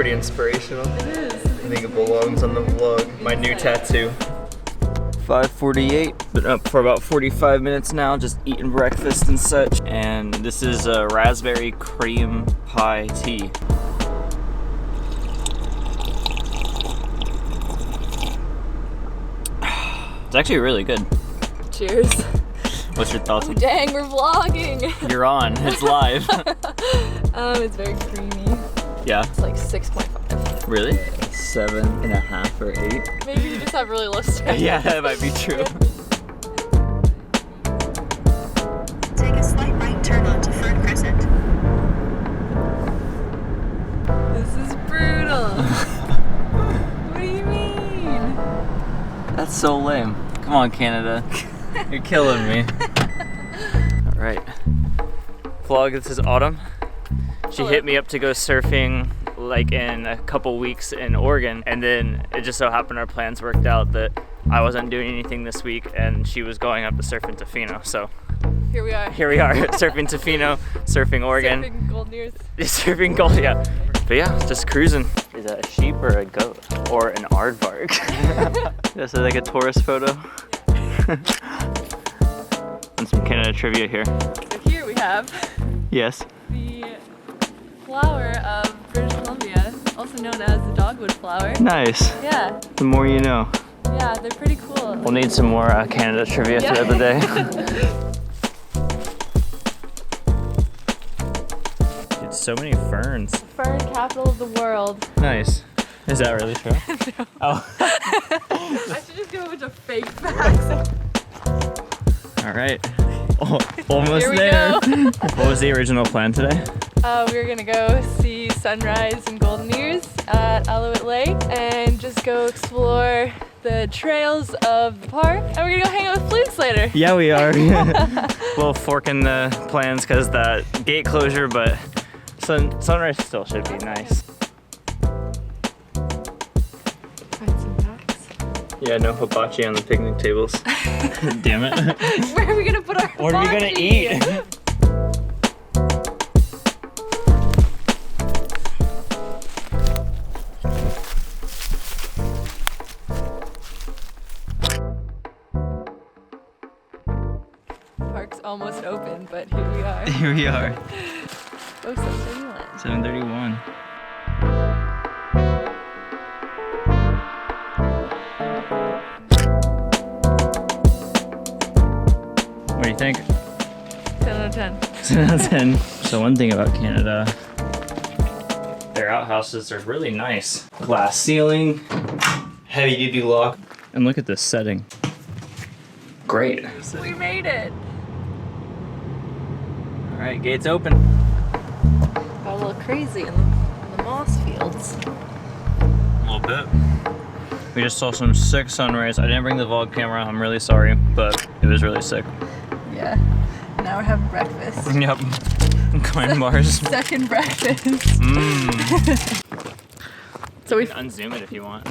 pretty inspirational. It is. I think it belongs on the vlog. My new tattoo. 5:48. Been up for about 45 minutes now, just eating breakfast and such. And this is a raspberry cream pie tea. It's actually really good. Cheers. What's your thoughts? Oh dang, we're vlogging. You're on. It's live. It's very creamy. Yeah. It's like 6.5. Really? 7.5 or 8? Maybe you just have really low standards. Yeah, that might be true. Take a slight right turn onto Fern Crescent. This is brutal. What do you mean? That's so lame. Come on, Canada. You're killing me. All right. Vlog, this is Autumn. She Hello. hit me up to go surfing like in a couple weeks in Oregon, and then it just so happened our plans worked out that I wasn't doing anything this week and she was going up to surf in Tofino. So Here we are. here we are, surfing Tofino, surfing Oregon. Surfing Golden Ears. Surfing gold, yeah. But yeah, just cruising. Is that a sheep or a goat? Or an aardvark? This is like a tourist photo. And some Canada trivia here. So here we have Yes. the flower of British Columbia, also known as the dogwood flower. Nice. Yeah, The more you know. yeah, they're pretty cool. We'll need some more Canada trivia Yeah. throughout the day. Dude, so many ferns. Fern capital of the world. Nice. Is that really true? No. Oh. I should just give a bunch of fake facts. All right. Oh, almost Here we there. go. What was the original plan today? We were gonna go see sunrise in Golden Ears at Alouette Lake and just go explore the trails of the park. And we're gonna go hang out with flukes later. Yeah, we are. We'll fork in the plans because the gate closure, but sunrise still should be nice. Find some facts. Yeah, no hibachi on the picnic tables. Damn it. Where are we gonna put our What are we gonna hibachi? eat? Park's almost open, but here we are. Here we are. Oh, 7:31. 7:31. What do you think? 10 out of 10. 10 out of 10. So one thing about Canada, their outhouses are really nice. Glass ceiling, heavy duty lock. And look at this setting. Great. We made it. All right, gates open. Got a little crazy in the moss fields. A little bit. We just saw some sick sunrise. I didn't bring the vlog camera, I'm really sorry, but it was really sick. Yeah. Now we're having breakfast. Yep. Coin bars. Second breakfast. Mmm. So we. You can unzoom it if you want.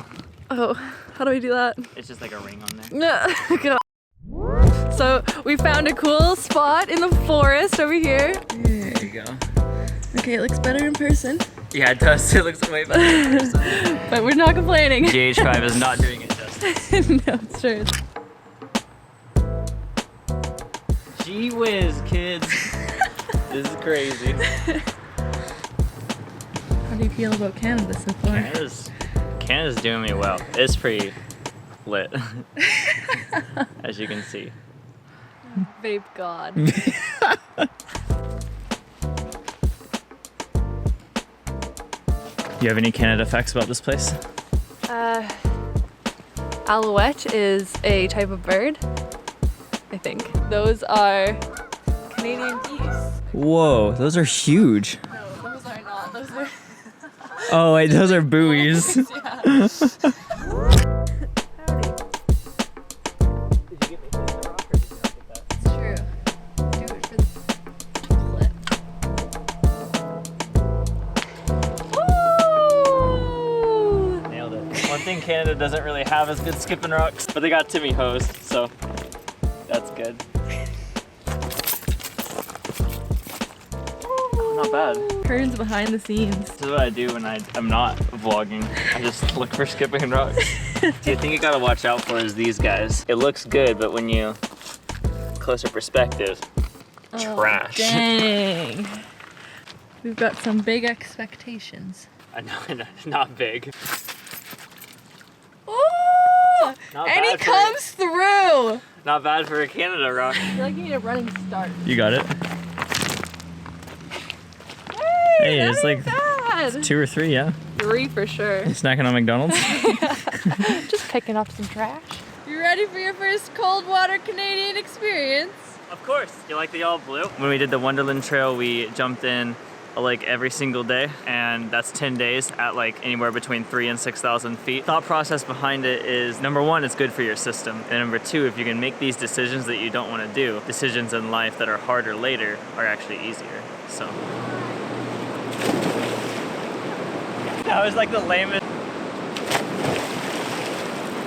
Oh, how do we do that? It's just like a ring on there. No. God. So we found a cool spot in the forest over here. There you go. Okay, it looks better in person. Yeah, it does. It looks way better in person. But we're not complaining. GH5 is not doing it justice. No, it's true. Gee whiz, kids. This is crazy. How do you feel about Canada so far? Canada's doing me well. It's pretty lit, as you can see. Vape God. You have any Canada facts about this place? Alouette is a type of bird, I think. Those are Canadian geese. Whoa, those are huge. No, those are not. Those are. Oh wait, those are buoys. Yeah. It's true. Do it for the clip. Woo! Nailed it. One thing Canada doesn't really have is good skipping rocks, but they got Timmy hosed, so that's good. Oh, not bad. Kearns behind the scenes. This is what I do when I'm not vlogging. I just look for skipping rocks. The thing you gotta watch out for is these guys. It looks good, but when you closer perspective, trash. Dang. We've got some big expectations. I know, not big. Ooh! Not And he bad for- comes through! Not bad for a Canada rock. I feel like you need a running start. You got it. Hey, That it's ain't like bad. 2 or 3, yeah. 3 for sure. You snacking on McDonald's? Just picking up some trash. You ready for your first cold water Canadian experience? Of course. You like the all blue? When we did the Wonderland Trail, we jumped in like every single day, and that's 10 days at like anywhere between 3,000 and 6,000 feet. Thought process behind it is, number one, it's good for your system. And number two, if you can make these decisions that you don't want to do, decisions in life that are harder later are actually easier. So. That was like the lamest.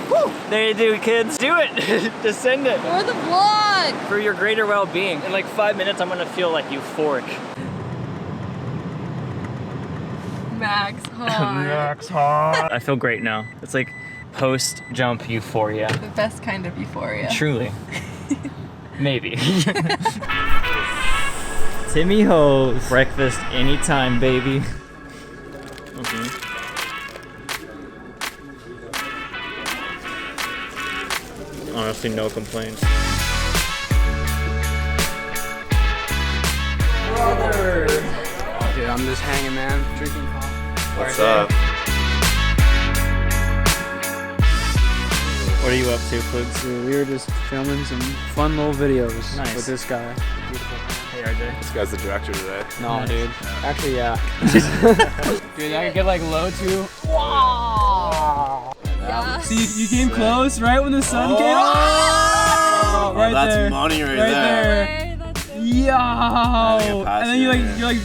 Woo! There you do, kids. Do it! Descend it. For the vlog! For your greater well-being. In like 5 minutes, I'm gonna feel like euphoric. Max hard. I feel great now. It's like post-jump euphoria. The best kind of euphoria. Truly. Maybe. Timmy Ho's. Breakfast anytime, baby. Honestly, no complaints. Brother! Dude, I'm just hanging, man. Drinking coffee. What's up? What are you up to, Plugs? Dude, we were just filming some fun little videos Nice. with this guy. Hey, RJ. This guy's the director today. No, Nice. dude. Actually, yeah. Dude, I could get like low too. Wow! Yeah. See, you came close right when the sun came. Oh, right that's there. money right Right there. there. Hey, that's it. Yo! Gotta get past And then you're you, like,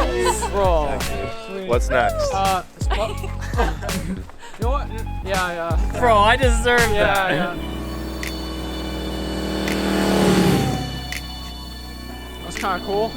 Yeah. bro. What's next? You know what? Yeah. Bro, I deserve that. Yeah. That's kind of cool.